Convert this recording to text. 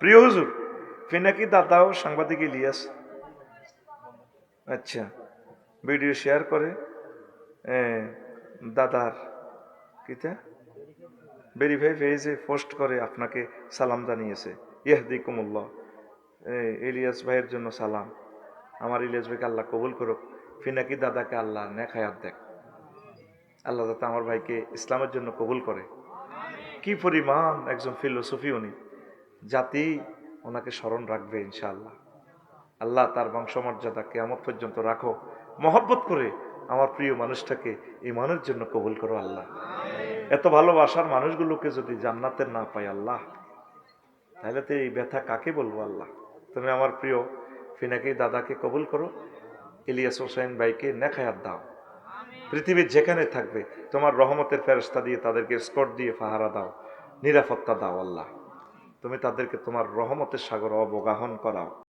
প্রিয় হুজুর, পিনাকি দাদাও সাংবাদিক ইলিয়াস, আচ্ছা, ভিডিও শেয়ার করে দাদার কিতা ভেরিফাই পেজে পোস্ট করে আপনাকে সালাম জানিয়েছে। ইহদিকুমুল্লাহ, ইলিয়াস ভাইয়ের জন্য সালাম। আমার ইলিয়াস ভাইকে আল্লাহ কবুল করুক, পিনাকি দাদাকে আল্লাহ নেক হায়াত দেখ, আল্লাহ যাতে আমার ভাইকে ইসলামের জন্য কবুল করে। কি পরিমাণ একজন ফিলোসফি উনি, জাতি ওনাকে স্মরণ রাখবে ইনশাআল্লাহ। আল্লাহ তার বংশমর্যাদা কিয়ামত পর্যন্ত রাখো, মহব্বত করে আমার প্রিয় মানুষটাকে ইমানের জন্য কবুল করো আল্লাহ। এত ভালোবাসার মানুষগুলোকে যদি জান্নাতের না পাই আল্লাহ, তাহলে তো এই ব্যথা কাকে বলবো আল্লাহ। তুমি আমার প্রিয় পিনাকি দাদাকে কবুল করো, ইলিয়াস হোসেন ভাইকে নেক হায়াত দাও, পৃথিবীর যেখানে থাকবে তোমার রহমতের ফেরেশতা দিয়ে তাদেরকে স্কট দিয়ে পাহারা দাও, নিরাপত্তা দাও আল্লাহ। তুমি তাদেরকে তোমার রহমতের সাগর অবগাহন করাও।